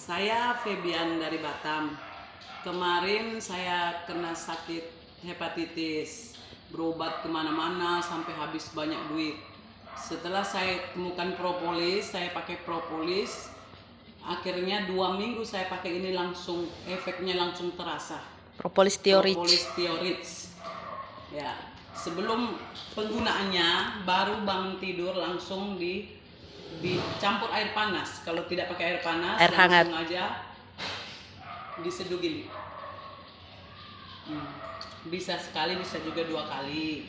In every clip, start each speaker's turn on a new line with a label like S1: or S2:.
S1: Saya Febian dari Batam. Kemarin saya kena sakit hepatitis, berobat kemana-mana sampai habis banyak duit. Setelah saya temukan propolis, saya pakai propolis. Akhirnya 2 minggu saya pakai ini langsung efeknya langsung terasa.
S2: Propolis Theorich.
S1: Propolis Theorich. Ya, sebelum penggunaannya baru bangun tidur langsung dicampur air panas. Kalau tidak pakai air panas,
S2: Air hangat.
S1: langsung aja diseduh gini. Bisa sekali, bisa juga 2 kali.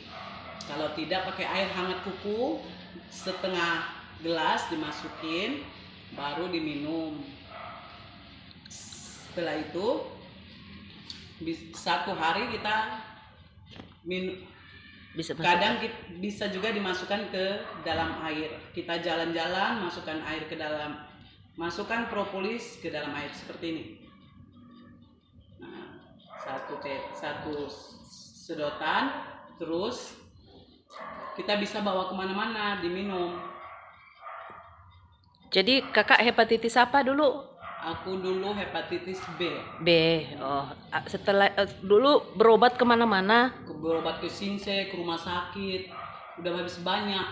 S1: Kalau tidak pakai air hangat kuku, setengah gelas dimasukin, baru diminum. Setelah itu 1 hari kita minum. Kadang bisa juga dimasukkan ke dalam air. Kita jalan-jalan, masukkan air ke dalam, masukkan propolis ke dalam air seperti ini. Nah, satu sedotan, terus kita bisa bawa kemana-mana, diminum.
S2: Jadi kakak hepatitis apa dulu?
S1: Aku dulu hepatitis B.
S2: Oh, setelah dulu berobat kemana-mana.
S1: Berobat ke Sinse, ke rumah sakit, udah habis banyak,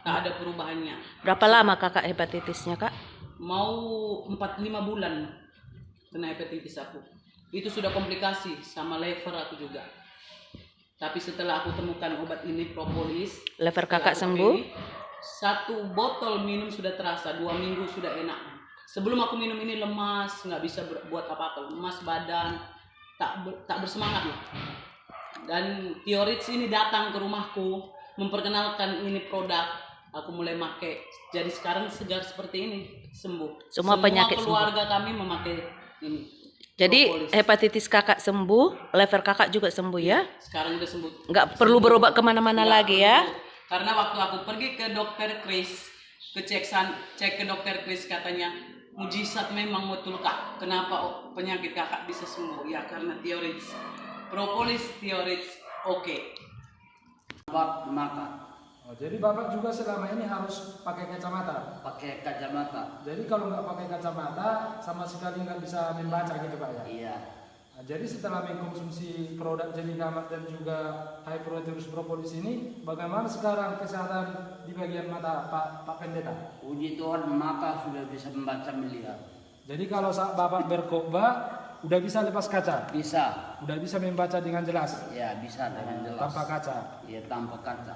S1: tak ada perubahannya.
S2: Berapa lama kakak hepatitisnya kak?
S1: Mau 4-5 bulan kena hepatitis aku. Itu sudah komplikasi sama lever aku juga. Tapi setelah aku temukan obat ini propolis,
S2: lever kakak sembuh.
S1: 1 botol minum sudah terasa, 2 minggu sudah enak. Sebelum aku minum ini lemas, nggak bisa buat apa-apa, lemas badan, tak bersemangat loh. Dan Theorich ini datang ke rumahku, memperkenalkan ini produk, aku mulai pakai. Jadi sekarang segar seperti ini, sembuh. Semua
S2: penyakit
S1: keluarga
S2: sembuh.
S1: kami memakai ini.
S2: Jadi
S1: propolis.
S2: hepatitis kakak sembuh, lever kakak juga sembuh ya?
S1: Sekarang udah sembuh.
S2: Nggak perlu berobat kemana-mana lagi ya?
S1: Karena waktu aku pergi ke dokter Chris, cek ke dokter Chris, katanya mujizat memang betul kak. Kenapa penyakit kakak bisa sembuh? Ya karena Theorich, propolis Theorich. Oke.
S3: Mata.
S4: Oh, jadi Bapak juga selama ini harus pakai kacamata?
S3: Pakai kacamata.
S4: Jadi kalau nggak pakai kacamata sama sekali nggak bisa membaca gitu Pak ya?
S3: Iya.
S4: Nah, jadi setelah mengkonsumsi produk Jelly Gamat dan juga High Proteus Propolis ini, bagaimana sekarang kesehatan di bagian mata Pak Pendeta?
S3: Puji Tuhan, mata sudah bisa membaca melihat.
S4: Jadi kalau saat Bapak berkhotbah udah bisa lepas kaca?
S3: Bisa.
S4: Udah bisa membaca dengan jelas?
S3: Ya, bisa dengan jelas.
S4: Tanpa kaca?
S3: Iya, tanpa kaca.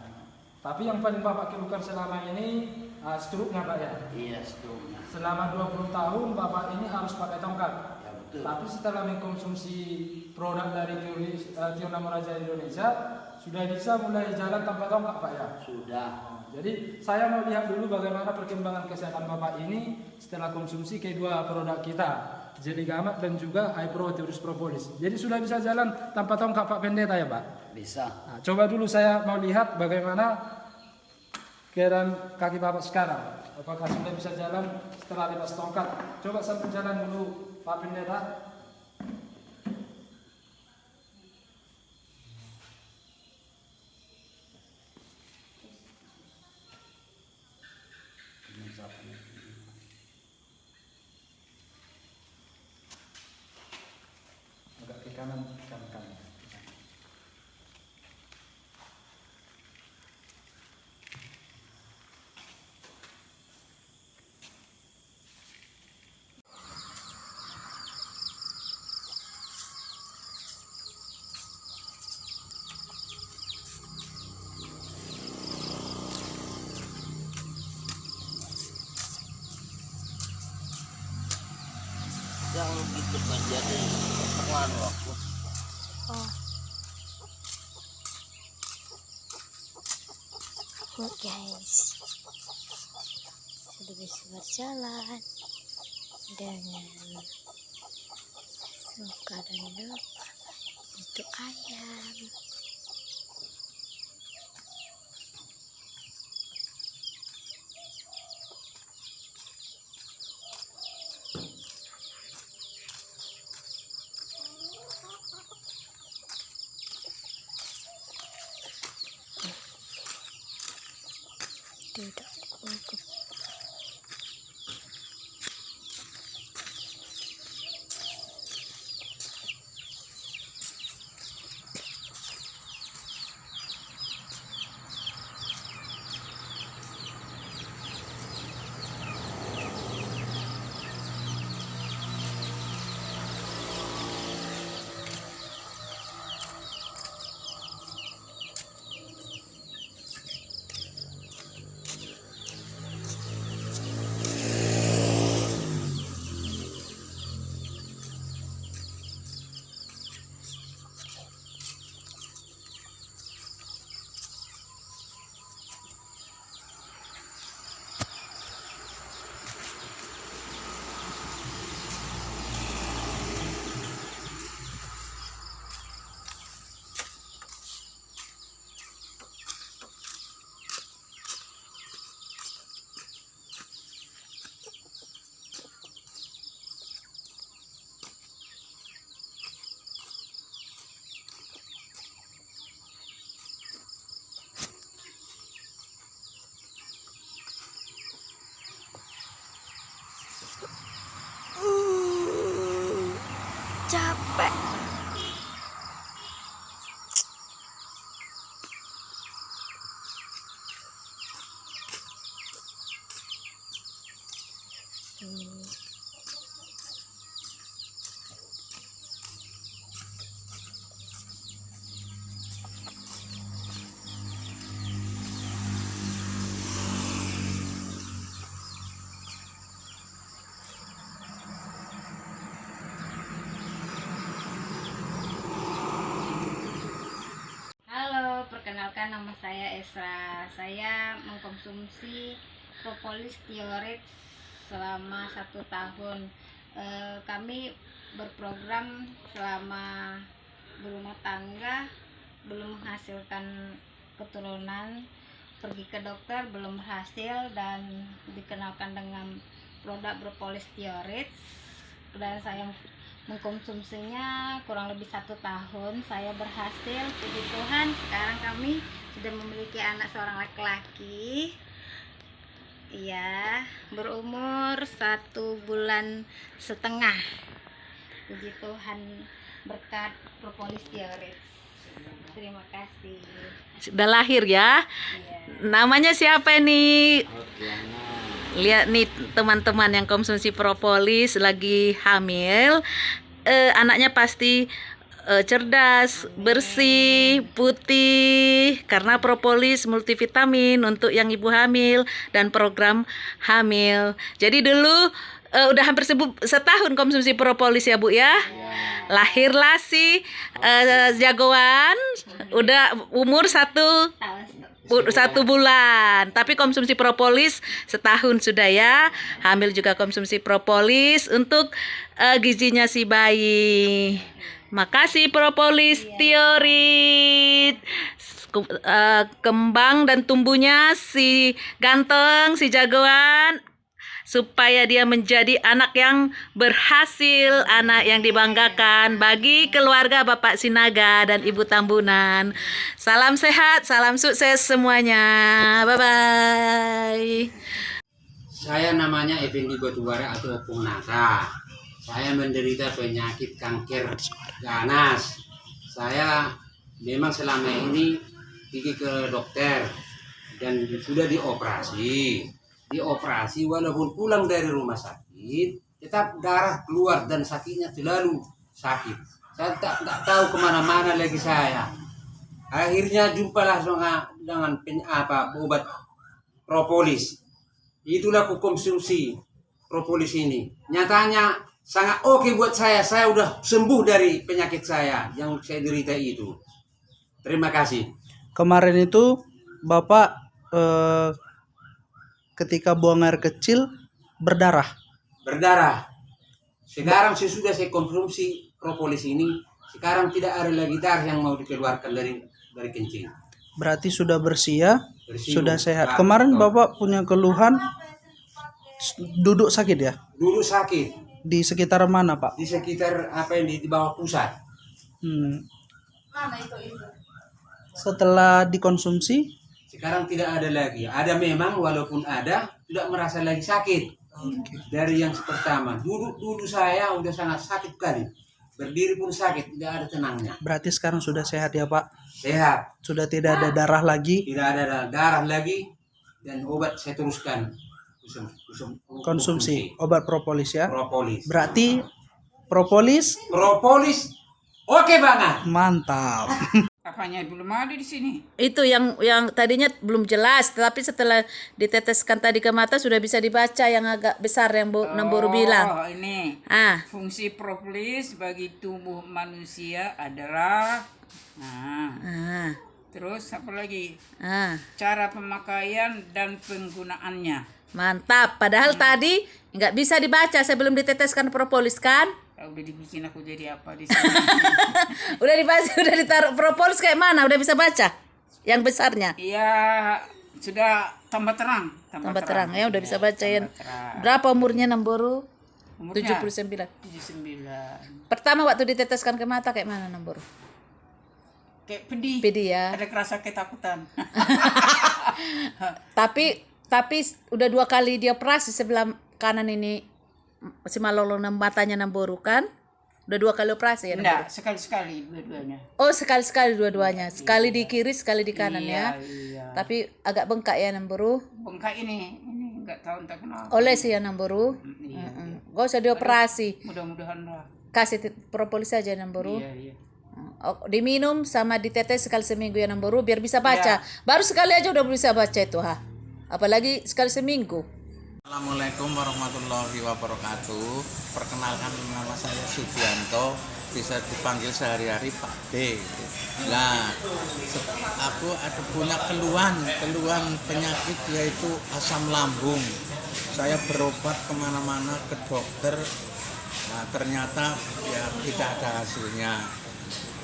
S4: Tapi yang paling Bapak keluhkan selama ini stroke-nya Pak ya?
S3: Iya, stroke-nya.
S4: Selama 20 tahun Bapak ini harus pakai tongkat.
S3: Ya, betul.
S4: Tapi setelah mengkonsumsi produk dari Tionamo Raja Indonesia, sudah bisa mulai jalan tanpa tongkat Pak ya?
S3: Sudah.
S4: Jadi saya mau lihat dulu bagaimana perkembangan kesehatan Bapak ini setelah konsumsi kedua produk kita, Jelly Gamat dan juga High Proteus Propolis. Jadi sudah bisa jalan tanpa tongkat Pak Pendeta ya Pak?
S3: Bisa.
S4: Nah, coba dulu saya mau lihat bagaimana keadaan kaki Bapak sekarang. Apakah sudah bisa jalan setelah lepas tongkat? Coba sambil jalan dulu Pak Pendeta. Agak ke kanan, kanan.
S3: Yang gitu kan jadi pertemuan waktu.
S5: Guys, sudah bisa berjalan dengan suka dan lupa itu ayam. Tidak cukup. capek.
S6: Halo, perkenalkan nama saya Esra. Saya mengkonsumsi propolis Thiorex selama 1 tahun. Kami berprogram selama berumah tangga, belum menghasilkan keturunan, pergi ke dokter belum berhasil, dan dikenalkan dengan produk propolis Thiorex, dan saya mengkonsumsinya kurang lebih 1 tahun. Saya berhasil, puji Tuhan. Sekarang kami sudah memiliki anak seorang laki-laki, iya, berumur 1,5 bulan. Puji Tuhan berkat propolis Thiorex. Terima kasih.
S2: Sudah lahir ya.
S6: Iya.
S2: Namanya siapa nih? Lihat nih teman-teman yang konsumsi propolis lagi hamil, anaknya pasti cerdas, bersih, putih, karena propolis multivitamin untuk yang ibu hamil dan program hamil. Jadi dulu udah hampir setahun konsumsi propolis ya Bu ya. Lahirlah si jagoan, udah umur 1 bulan, tapi konsumsi propolis setahun sudah ya. Hamil juga konsumsi propolis untuk gizinya si bayi. Makasih propolis Thiorex. Kembang dan tumbuhnya si ganteng, si jagoan, supaya dia menjadi anak yang berhasil, anak yang dibanggakan bagi keluarga Bapak Sinaga dan Ibu Tambunan. Salam sehat, salam sukses semuanya. Bye-bye.
S7: Saya namanya Effendi Batubara atau Opung Nata. Saya menderita penyakit kanker ganas. Saya memang selama ini pergi ke dokter dan sudah dioperasi. Walaupun pulang dari rumah sakit, tetap darah keluar dan sakitnya selalu sakit. Saya tak tahu kemana-mana lagi saya. Akhirnya jumpalah dengan obat propolis. Itulah aku konsumsi propolis ini. Nyatanya sangat oke buat saya. Saya udah sembuh dari penyakit saya yang saya derita itu. Terima kasih.
S8: Kemarin itu Bapak ketika buang air kecil berdarah.
S7: Sekarang sesudah saya konsumsi propolis ini, sekarang tidak ada lagi darah yang mau dikeluarkan dari kencing.
S8: Berarti sudah bersih ya, sudah sehat.
S7: Nah,
S8: Kemarin Bapak punya keluhan duduk sakit ya?
S7: Duduk sakit.
S8: Di sekitar mana Pak?
S7: Di sekitar di bawah pusat.
S8: Setelah dikonsumsi?
S7: Sekarang tidak ada lagi. Ada memang, walaupun ada, tidak merasa lagi sakit. Dari yang pertama, duduk saya udah sangat sakit kali. Berdiri pun sakit, tidak ada tenangnya.
S8: Berarti sekarang sudah sehat ya Pak?
S7: Sehat.
S8: Sudah tidak ada darah lagi?
S7: Tidak ada darah lagi. Dan obat saya teruskan.
S8: Konsumsi obat propolis ya?
S7: Propolis.
S8: Berarti propolis?
S7: Oke banget.
S8: Mantap.
S9: Apanya belum ada di sini?
S2: Itu yang tadinya belum jelas, tapi setelah diteteskan tadi ke mata sudah bisa dibaca yang agak besar yang Bu Nemburu bilang.
S9: Oh, ini. Fungsi propolis bagi tubuh manusia adalah terus apa lagi? Cara pemakaian dan penggunaannya.
S2: Mantap. Padahal tadi nggak bisa dibaca sebelum diteteskan propolis kan?
S9: Udah dibikin aku jadi apa di sini?
S2: Udah dibaca, udah ditaruh propolis kayak mana? Udah bisa baca yang besarnya?
S9: Iya, sudah tambah terang.
S2: Tambah terang ya, udah bisa bacain. Berapa umurnya Nemburu?
S9: Umurnya
S2: 79.
S9: 79.
S2: Pertama waktu diteteskan ke mata kayak mana Nemburu?
S9: Kayak pedih.
S2: Pedih ya.
S9: Ada kerasa ketakutan.
S2: Tapi udah 2 kali dia operasi sebelah kanan ini si Malolo matanya Nemburu kan? Udah 2 kali operasi ya?
S9: Enggak, sekali-sekali dua-duanya.
S2: Oh, sekali-sekali dua-duanya. Sekali di kiri, sekali di kanan ya.
S9: Iya.
S2: Tapi agak bengkak ya Namboru.
S9: Bengkak ini enggak tahu entah kenapa.
S2: Oleh sih ya Namboru.
S9: Iya.
S2: Gak usah dioperasi.
S9: Mudah-mudahan lah.
S2: Kasih propolis aja Namboru.
S9: Iya, iya.
S2: Oh, diminum sama ditetes sekali seminggu ya Namboru biar bisa baca. Baru sekali aja udah bisa baca itu ha. Apalagi sekali seminggu.
S3: Assalamualaikum warahmatullahi wabarakatuh. Perkenalkan, nama saya Sugianto, bisa dipanggil sehari-hari Pak D. Nah, aku ada punya keluhan penyakit yaitu asam lambung. Saya berobat kemana-mana ke dokter, nah ternyata ya tidak ada hasilnya.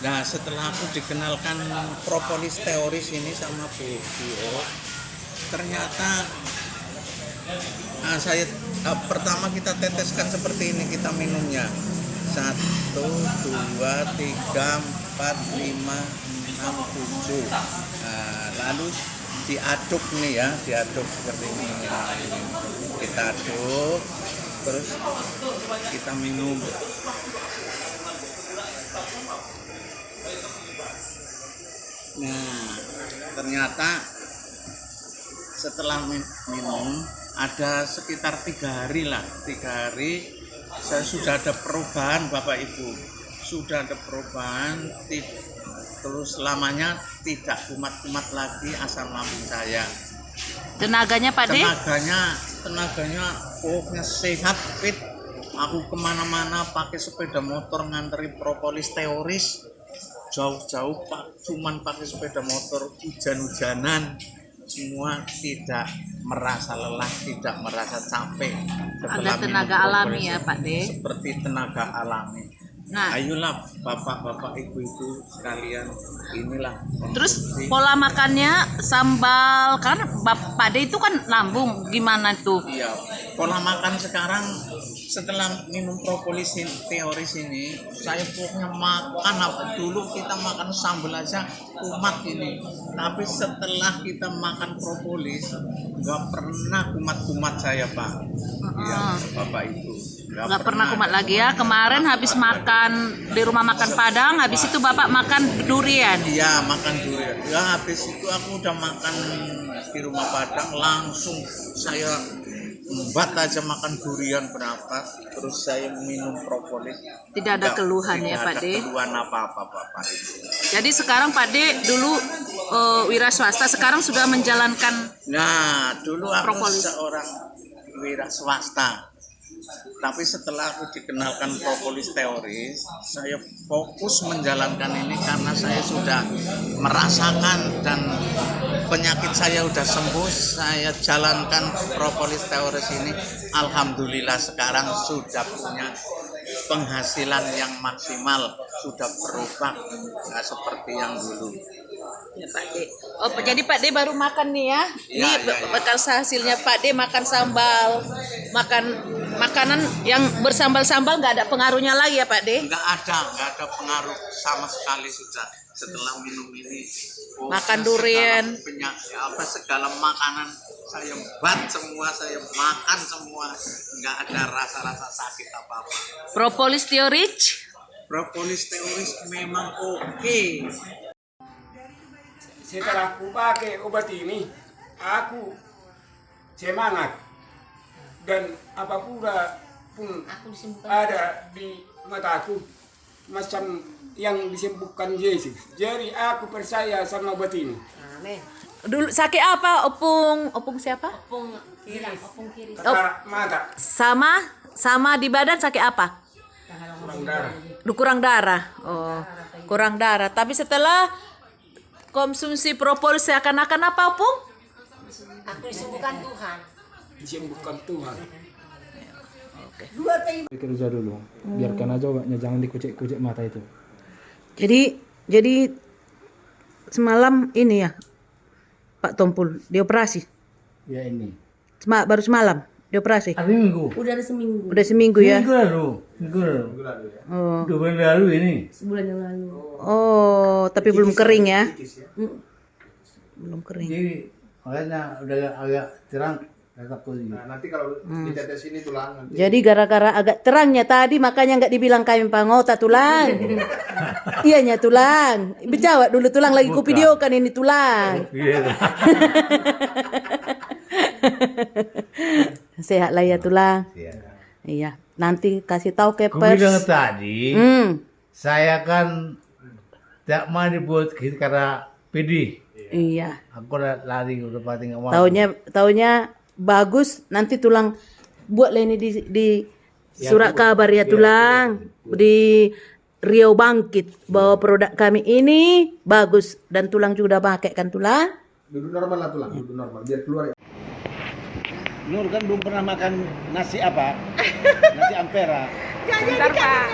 S3: Nah, setelah aku dikenalkan propolis teoris ini sama Bu Bio, ternyata saya pertama kita teteskan seperti ini, kita minumnya 1, 2, 3, 4, 5, 6, 7. Lalu diaduk nih ya, diaduk seperti ini. Kita aduk, terus kita minum. Nah, ternyata setelah minum ada sekitar 3 hari lah, 3 hari saya sudah ada perubahan Bapak Ibu, sudah ada perubahan, terus lamanya tidak kumat-kumat lagi asam lambung saya.
S2: Tenaganya Pak De?
S3: Tenaganya pokoknya sehat, fit. Aku kemana-mana pakai sepeda motor nganteri propolis teoris, jauh-jauh Pak, cuman pakai sepeda motor, hujan-hujanan, semua tidak merasa lelah, tidak merasa capek.
S2: Ada tenaga alami ya Pak De?
S3: Seperti tenaga alami.
S2: Nah,
S3: Ayolah bapak-bapak, ibu-ibu sekalian, inilah.
S2: terus pola makannya sambal kan Pak De itu kan lambung gimana tuh?
S3: Iya, pola makan sekarang setelah minum propolis teoris ini, saya pokoknya makan apa dulu kita makan sambal aja kumat ini, tapi setelah kita makan propolis nggak pernah kumat-kumat saya Pak. Iya, Bapak Ibu.
S2: Nggak pernah kumat lagi ya. Kemarin habis makan di rumah makan Padang, habis itu Bapak makan durian.
S3: Iya, makan durian. Ya, habis itu aku udah makan di rumah Padang, langsung saya embat aja makan durian berapa, terus saya minum propolis.
S2: Tidak ada keluhan ya Pak De?
S3: Tidak ada keluhan apa-apa Bapak Ibu.
S2: Jadi sekarang Pak De dulu wira swasta, sekarang sudah menjalankan.
S3: Nah, dulu aku
S2: propolis.
S3: seorang wira swasta. Tapi setelah aku dikenalkan propolis teoris, saya fokus menjalankan ini karena saya sudah merasakan dan penyakit saya sudah sembuh. Saya jalankan propolis teoris ini, alhamdulillah sekarang sudah punya penghasilan yang maksimal, sudah berubah nggak seperti yang dulu.
S2: Ya Pak De. Oh, jadi Pak De baru makan nih ya? Ini bekal hasilnya Pak De makan sambal, makan makanan yang bersambal-sambal, nggak ada pengaruhnya lagi ya Pak De?
S3: Nggak ada pengaruh sama sekali sudah setelah minum ini.
S2: Makan durian.
S3: Segala makanan saya bat semua, saya makan semua, nggak ada rasa-rasa sakit apa-apa.
S2: Propolis teoris?
S3: Propolis teoris memang oke.
S10: Setelah aku pakai obat ini, aku semangat dan apapun pun ada di mataku macam yang disembuhkan Yesus. Jadi aku percaya sama obat ini.
S2: Amin. Dulu sakit apa? Opung siapa?
S6: Opung kiri.
S10: Mata,
S2: Sama di badan sakit apa?
S10: kurang darah.
S2: Kurang darah. Oh, kurang darah. Tapi setelah konsumsi propolis seakan-akan apa, Opung?
S6: Aku disembuhkan Tuhan.
S10: Disembuhkan Tuhan.
S4: Kerja dulu, biarkan aja obatnya, jangan dikucek-kucek mata itu.
S2: Jadi semalam ini ya, Pak Tompul dioperasi.
S11: Ya ini.
S2: Baru semalam dioperasi.
S11: Hari Minggu.
S6: Udah ada seminggu.
S2: Udah seminggu ya.
S11: Minggu lalu.
S2: Oh.
S11: 2 bulan lalu ini.
S6: Sebulan yang lalu.
S2: Oh, tapi belum kering ya. Belum kering.
S11: Jadi makanya udah agak terang Nanti kalau ditetes ini tulang nanti.
S2: Jadi gara-gara agak terangnya tadi makanya nggak dibilang kami pangota tulang. Iyanya tulang. Berjawab dulu tulang lagi ku videokan ini tulang. Sehat lah ya tulang. Iya, nanti kasih tahu ke
S11: Aku
S2: pers.
S11: bilang tadi, saya kan tidak mau dibuat karena pedih.
S2: Iya.
S11: Aku lari udah pasti nggak mau.
S2: Taunya bagus, nanti tulang buatlah ini di surat kabar ya tulang di Riau Bangkit bahwa produk kami ini bagus dan tulang juga udah pakai kan tulang.
S11: Duduk normal lah tulang, duduk normal biar keluar. Nur kan belum pernah makan nasi apa? Nasi ampera.
S9: Bentar, Pak.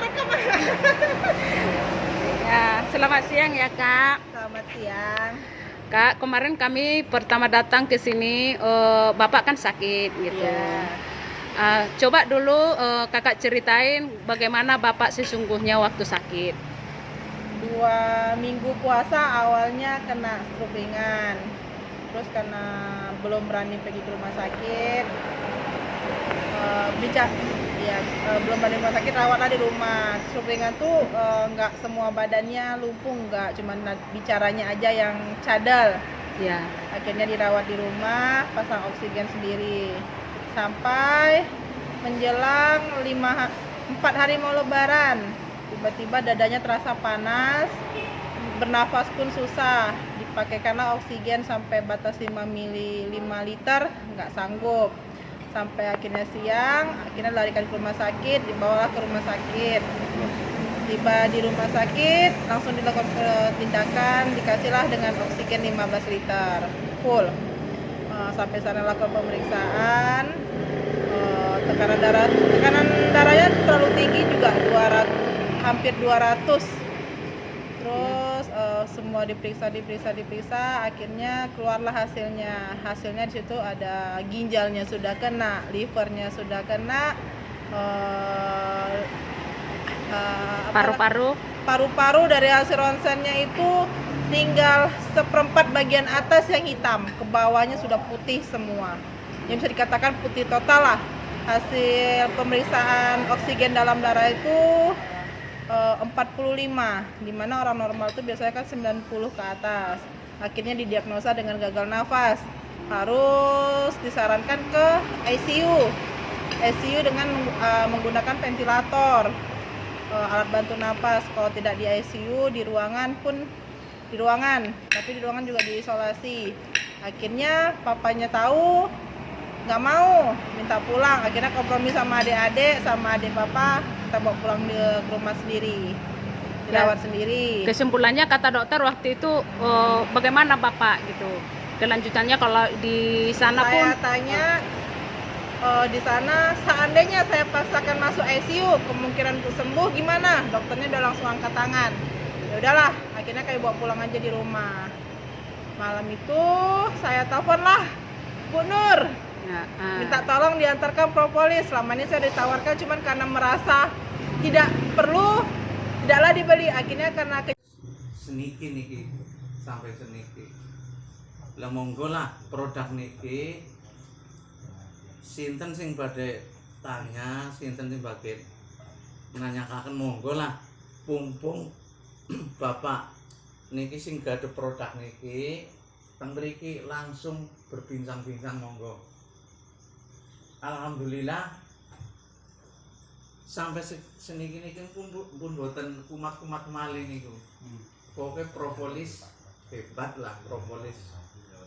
S9: Ya, selamat siang ya, Kak.
S6: Selamat siang.
S9: Kak, kemarin kami pertama datang ke sini, Bapak kan sakit gitu.
S6: Iya.
S9: Coba dulu Kakak ceritain bagaimana Bapak sesungguhnya waktu sakit.
S6: 2 minggu puasa awalnya kena stroke ringan. Terus karena belum berani pergi ke rumah sakit, belum berani rumah sakit, rawatlah di rumah. Stroke ringan tuh nggak semua badannya lumpuh, nggak, cuman bicaranya aja yang cadel.
S9: Ya.
S6: Akhirnya dirawat di rumah, pasang oksigen sendiri. Sampai menjelang 4 hari mau lebaran, tiba-tiba dadanya terasa panas, bernafas pun susah, dipakaikanlah oksigen sampai batas 5 liter, nggak sanggup. Sampai akhirnya siang, akhirnya larikan ke rumah sakit, dibawalah ke rumah sakit. Tiba di rumah sakit, langsung dilakukan tindakan, dikasihlah dengan oksigen 15 liter full. Sampai sana lakukan pemeriksaan, tekanan darahnya terlalu tinggi juga, hampir 200. Terus semua diperiksa, akhirnya keluarlah hasilnya di situ ada ginjalnya sudah kena, livernya sudah kena, paru-paru dari hasil ronsennya itu tinggal 1/4 bagian atas yang hitam, ke bawahnya sudah putih semua. Yang bisa dikatakan putih total lah. Hasil pemeriksaan oksigen dalam darah itu 45, dimana orang normal itu biasanya kan 90 ke atas. Akhirnya didiagnosa dengan gagal nafas, harus disarankan ke ICU dengan menggunakan ventilator, alat bantu napas. Kalau tidak di ICU, di ruangan tapi di ruangan juga diisolasi. Akhirnya papanya tahu, nggak mau, minta pulang. Akhirnya kompromi sama adik-adik, sama adik papa, kita bawa pulang ke rumah sendiri, dirawat sendiri.
S9: Kesimpulannya kata dokter waktu itu bagaimana Bapak gitu? Kelanjutannya kalau di sana pun
S6: saya tanya, di sana seandainya saya paksakan masuk ICU, kemungkinan untuk sembuh gimana? Dokternya udah langsung angkat tangan. Ya udahlah, akhirnya kayak bawa pulang aja di rumah. Malam itu saya teleponlah Bu Nur, minta tolong diantarkan propolis. Selama ini saya ditawarkan, cuman karena merasa tidak perlu, tidaklah dibeli. Akhirnya karena
S3: seniki niki sampai seniki. Lah monggo lah produk niki sinten sing badhe tanya, sinten sing badhe nanyakan, monggo lah pumpung Bapak niki sing gadah produk niki teng mriki langsung berbincang-bincang, monggo. Alhamdulillah sampai seniki niki pun boten kumat-kumat malih niku. Pokoknya propolis hebat lah, propolis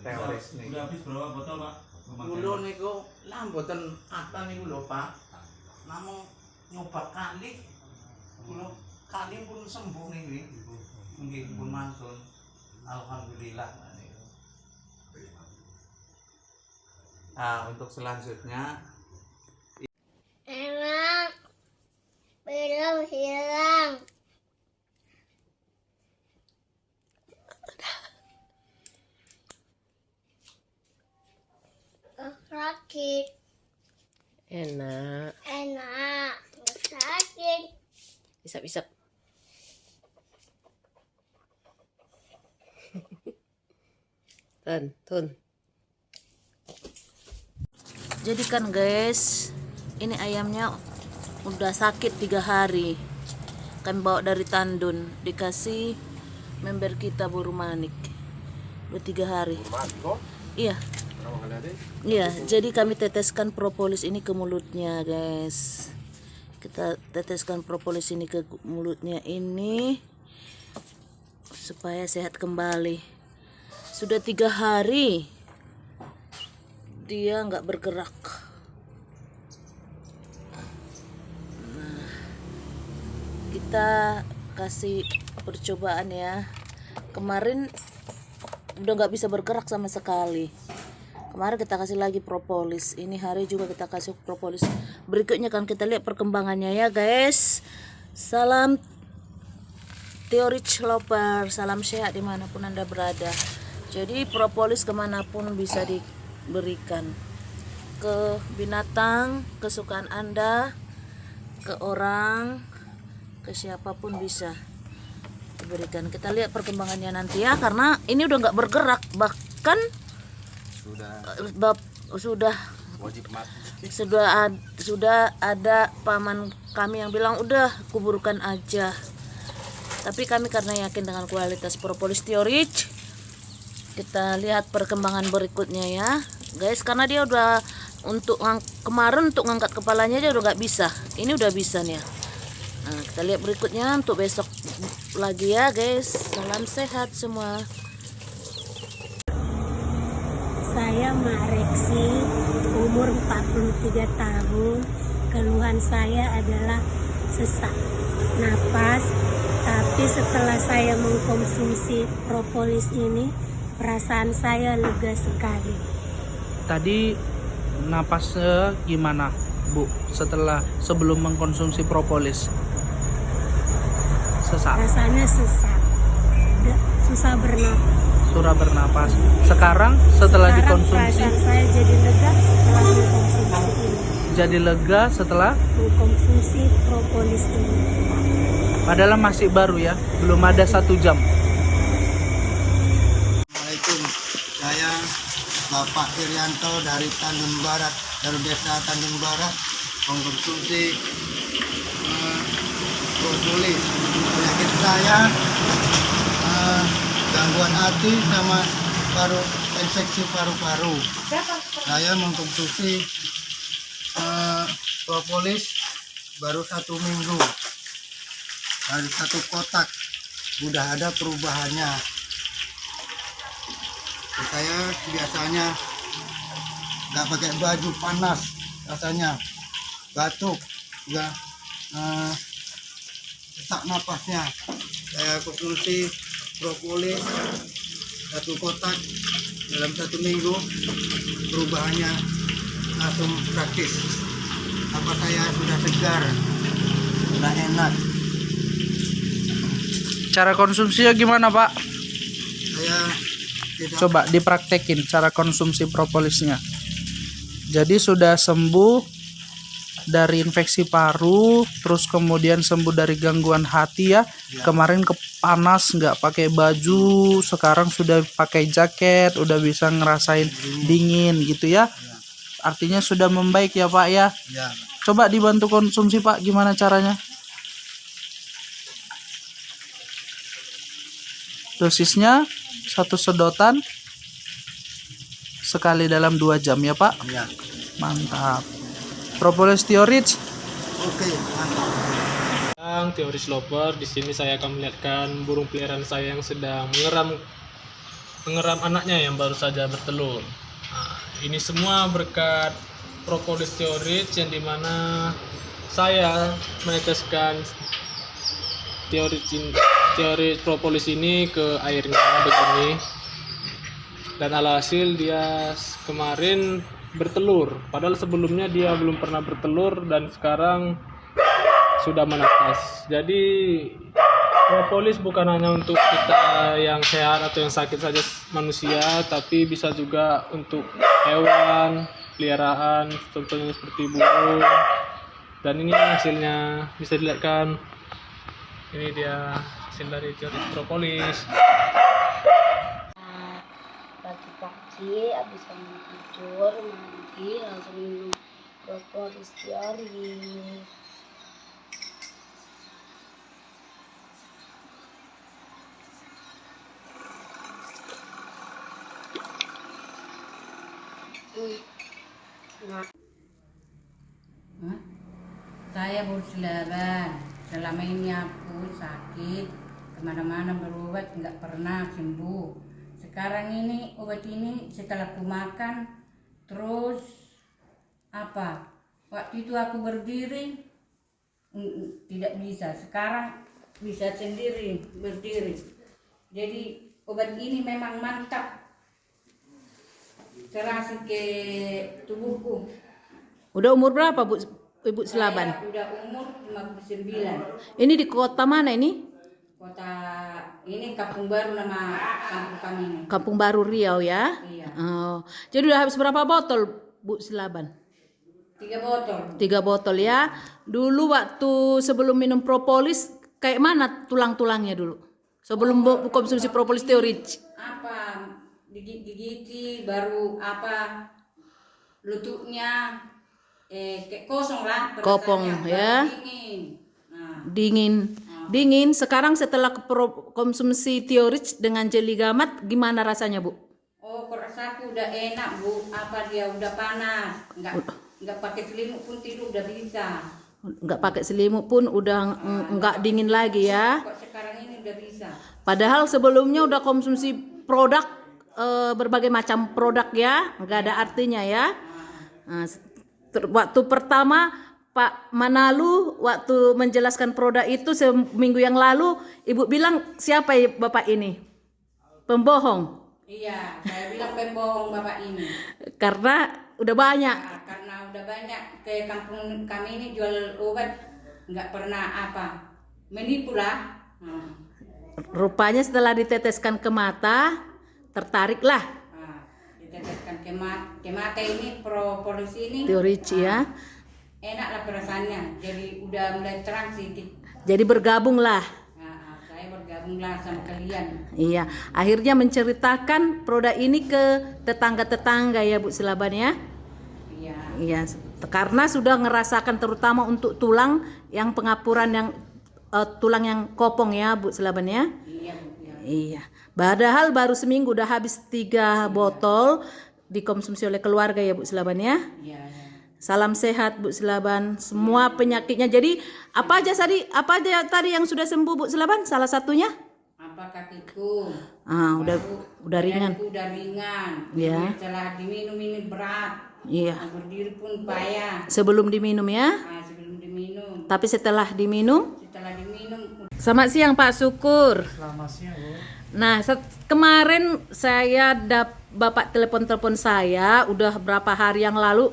S3: teoris niku.
S11: Udah habis berapa botol, Pak?
S3: Kulo niku lah mboten ata niku lho, Pak. Namung nyoba kali kulo kali pun sembuh niki. Nggih pun mantun. Alhamdulillah. Nah, untuk selanjutnya
S5: Enak, belum hilang. Sakit.
S2: Enak.
S5: Sakit.
S2: Isap-isap. Tun. Jadi kan guys, ini ayamnya udah sakit 3 hari. Kami bawa dari Tandun, dikasih member kita Buru Manik. Udah 3 hari. Iya. Iya, jadi kami teteskan propolis ini ke mulutnya guys. Kita teteskan propolis ini ke mulutnya ini supaya sehat kembali. Sudah 3 hari dia nggak bergerak. Nah, kita kasih percobaan ya. Kemarin udah nggak bisa bergerak sama sekali. Kemarin kita kasih lagi propolis. Ini hari juga kita kasih propolis. Berikutnya kan kita lihat perkembangannya ya guys. Salam Teorich Lover, salam sehat dimanapun Anda berada. Jadi propolis kemanapun bisa diberikan, ke binatang kesukaan Anda, ke orang, ke siapapun bisa diberikan. Kita lihat perkembangannya nanti ya, karena ini udah nggak bergerak, bahkan sudah ada paman kami yang bilang udah kuburkan aja. Tapi kami karena yakin dengan kualitas propolis Teorich, kita lihat perkembangan berikutnya ya guys, karena dia udah kemarin untuk ngangkat kepalanya dia udah nggak bisa, ini udah bisa nih ya. Nah, kita lihat berikutnya untuk besok lagi ya guys. Salam sehat semua.
S5: Saya Mak Reksi, umur 43 tahun. Keluhan saya adalah sesak napas, tapi setelah saya mengkonsumsi propolis ini, perasaan saya lega sekali.
S8: Tadi napasnya gimana, Bu? Sebelum mengkonsumsi propolis? Sesak.
S5: Rasanya sesak, susah bernapas.
S8: Surah bernapas. Sekarang setelah dikonsumsi,
S5: perasaan saya jadi lega setelah mengkonsumsi ini.
S8: Jadi lega setelah
S5: mengkonsumsi propolis ini.
S8: Padahal masih baru ya, belum ada 1 jam.
S12: Assalamualaikum, saya Bapak Irianto dari Tandun Barat, dari desa Tandun Barat, mengkonsumsi propolis. Penyakit saya gangguan hati sama infeksi paru-paru. Saya mengkonsumsi propolis baru 1 minggu. Dari 1 kotak udah ada perubahannya. Saya biasanya nggak pakai baju panas, rasanya batuk, juga sesak napasnya. Saya konsumsi propolis 1 kotak dalam 1 minggu, perubahannya langsung praktis. Apa saya sudah segar, sudah enak.
S8: Cara konsumsinya gimana, Pak?
S12: Saya
S8: coba dipraktekin cara konsumsi propolisnya. Jadi sudah sembuh dari infeksi paru, terus kemudian sembuh dari gangguan hati ya. Kemarin panas nggak pakai baju, sekarang sudah pakai jaket, udah bisa ngerasain dingin gitu ya. Artinya sudah membaik ya Pak ya. Coba dibantu konsumsi Pak, gimana caranya? Dosisnya 1 sedotan sekali dalam 2 jam ya Pak.
S12: Ya.
S8: Mantap. Propolis Teorich.
S12: Oke, mantap.
S13: Teorich Lover, di sini saya akan melihatkan burung peliharaan saya yang sedang mengeram anaknya yang baru saja bertelur. Nah, ini semua berkat propolis Teorich, yang dimana saya meneteskan Teorich propolis ini ke airnya begini, dan alhasil dia kemarin bertelur, padahal sebelumnya dia belum pernah bertelur dan sekarang sudah menetas. Jadi propolis bukan hanya untuk kita yang sehat atau yang sakit saja manusia, tapi bisa juga untuk hewan peliharaan, contohnya seperti burung. Dan ini hasilnya bisa dilihatkan. Ini dia hasil dari Teorich propolis.
S5: Bagi pagi habis bangun tidur mandi langsung minum propolis teori.
S14: Saya bersilaban. Selama ini aku sakit, kemana-mana berobat nggak pernah sembuh. Sekarang ini obat ini setelah aku makan, terus apa? Waktu itu aku berdiri tidak bisa. Sekarang bisa sendiri berdiri. Jadi obat ini memang mantap. Serasi ke tubuhku.
S2: Udah umur berapa Bu Ibu Selaban?
S14: Saya udah umur 59.
S2: Ini di kota mana ini?
S14: Kota ini Kampung Baru, nama kampung kami ini.
S2: Kampung Baru Riau ya?
S14: Iya.
S2: Oh. Jadi udah habis berapa botol Bu Selaban?
S14: 3 botol.
S2: 3 botol ya. Dulu waktu sebelum minum propolis kayak mana tulang-tulangnya dulu? Sebelum konsumsi propolis teori.
S14: Apa digigiti baru apa lututnya kayak kosong lah.
S2: Kopong ya.
S14: Dingin. Nah.
S2: Dingin. Sekarang setelah konsumsi teorich dengan jeli gamat gimana rasanya Bu?
S14: Oh, kok rasaku udah enak Bu. Apa dia udah panas. Enggak pakai selimut pun tidur udah bisa.
S2: Enggak pakai selimut pun udah enggak dingin lagi ya.
S14: Kok sekarang ini udah bisa.
S2: Padahal sebelumnya udah konsumsi produk berbagai macam produk ya, enggak ada artinya ya. Nah, waktu pertama Pak Manalu waktu menjelaskan produk itu seminggu yang lalu, Ibu bilang siapa ya Bapak ini? Pembohong.
S14: Iya, saya bilang pembohong Bapak ini.
S2: Karena udah banyak.
S14: Nah, karena udah banyak ke kampung kami ini jual obat, nggak pernah apa menipu lah.
S2: Rupanya setelah diteteskan ke mata, tertariklah.
S14: Diteteskan ke mata ini propolis ini.
S2: Teorich ya.
S14: Enak lah perasaannya, jadi udah mulai terang sedikit.
S2: Jadi bergabunglah.
S14: Saya bergabunglah sama kalian.
S2: Iya, akhirnya menceritakan produk ini ke tetangga-tetangga ya Bu Selaban ya.
S14: Iya.
S2: Iya, karena sudah ngerasakan terutama untuk tulang yang pengapuran yang tulang yang kopong ya Bu Selaban ya.
S14: Iya Bu.
S2: Iya. Padahal baru seminggu udah habis 3 botol dikonsumsi oleh keluarga ya Bu Selaban ya.
S14: Iya.
S2: Salam sehat Bu Selaban, semua penyakitnya. Jadi apa aja tadi yang sudah sembuh Bu Selaban? Salah satunya?
S14: Apa kakiku?
S2: Udah ringan.
S14: Udah ringan.
S2: Ya.
S14: Setelah diminum ini berat.
S2: Iya.
S14: Berdiri pun payah.
S2: Sebelum diminum ya?
S14: Sebelum diminum.
S2: Tapi setelah diminum?
S14: Setelah diminum.
S2: Selamat siang Pak Syukur.
S4: Selamat siang Bu.
S2: Nah, kemarin saya Bapak telepon saya udah berapa hari yang lalu.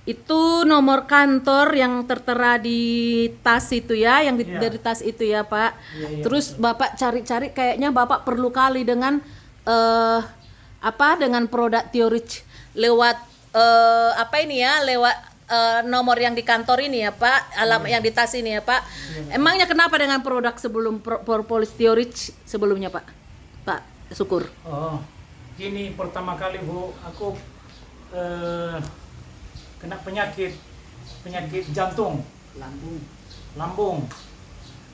S2: Itu nomor kantor yang tertera di tas itu ya, yang dari tas itu ya Pak.
S4: Iya.
S2: Terus Bapak cari-cari kayaknya Bapak perlu kali dengan dengan produk teorich lewat lewat nomor yang di kantor ini ya Pak, alamat yang di tas ini ya Pak. Emangnya kenapa dengan produk sebelum propolis teorich sebelumnya Pak? Pak Syukur.
S4: Oh, gini pertama kali Bu, aku kena penyakit jantung, lambung.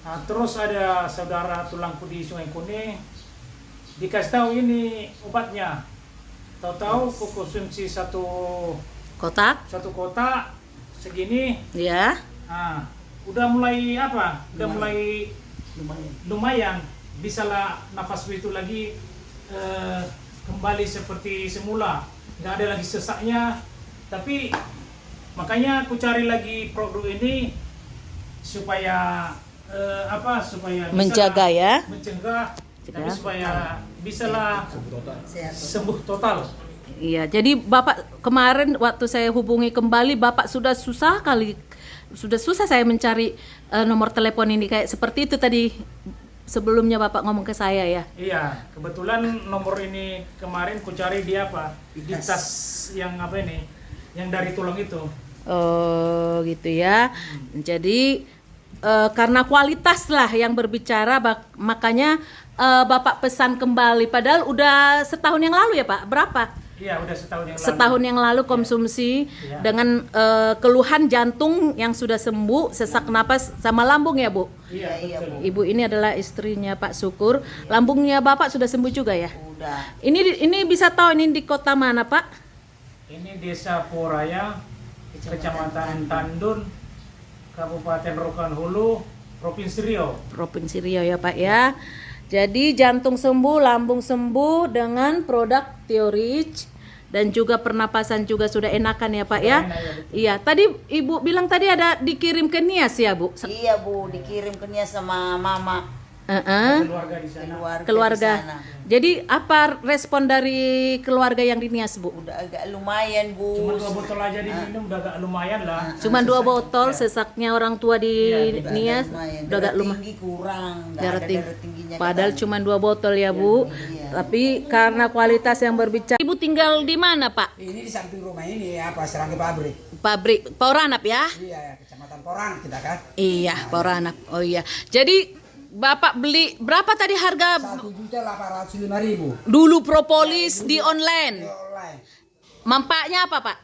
S4: Nah, terus ada saudara tulangku di Sungai Kuning dikasih tahu ini obatnya. Tahu-tahu aku konsumsi satu kotak segini.
S2: Ya.
S4: Nah, udah mulai mulai lumayan. Bisalah nafasku itu lagi kembali seperti semula. Nggak ada lagi sesaknya. Tapi makanya aku cari lagi produk ini supaya
S2: menjaga ya,
S4: mencegah, tapi supaya bisalah sembuh total.
S2: Iya, jadi Bapak kemarin waktu saya hubungi kembali Bapak sudah susah saya mencari nomor telepon ini kayak seperti itu tadi sebelumnya Bapak ngomong ke saya ya.
S4: Iya, kebetulan nomor ini kemarin ku cari di tas yang yang dari tulang itu.
S2: Oh gitu ya. Jadi karena kualitas lah yang berbicara, makanya Bapak pesan kembali. Padahal udah setahun yang lalu ya Pak? Berapa?
S4: Iya, udah setahun yang lalu.
S2: Setahun yang lalu konsumsi dengan keluhan jantung yang sudah sembuh, sesak napas sama lambung ya Bu?
S4: Iya, betul.
S2: Ibu ini adalah istrinya Pak Syukur. Lambungnya Bapak sudah sembuh juga ya?
S15: Udah.
S2: Ini bisa tahu ini di kota mana Pak?
S4: Ini Desa Poraya, Kecamatan Tandun, Kabupaten Rokan Hulu, Provinsi Riau.
S2: Provinsi Riau ya Pak ya. Jadi jantung sembuh, lambung sembuh dengan produk Theorich dan juga pernapasan juga sudah enakan ya Pak ya. Iya, tadi Ibu bilang tadi ada dikirim ke Nias ya Bu?
S15: Iya Bu, dikirim ke Nias sama Mama.
S4: Keluarga di sana.
S15: Keluarga di sana.
S2: Jadi apa respon dari keluarga yang di Nias Bu?
S15: Udah agak lumayan Bu.
S4: Cuma 2 botol aja diminum udah agak lumayan lah.
S2: Cuma 2 botol sesaknya orang tua di Nias udah agak lumayan.
S15: Tinggi kurang,
S2: Darah
S15: ada
S2: tinggi.
S15: darah tingginya.
S2: Padahal cuma 2 botol ya Bu. Tapi karena kualitas yang berbicara. Ibu tinggal di mana Pak?
S10: Ini di samping rumah ini apa Serangga Pabrik.
S2: Pabrik Poranap ya?
S10: Iya, Kecamatan Porang kita kan.
S2: Iya, Poranap. Oh iya. Jadi Bapak beli berapa tadi harga?
S10: 1.805.000.
S2: Dulu propolis di online.
S10: Online.
S2: Manfaatnya apa Pak?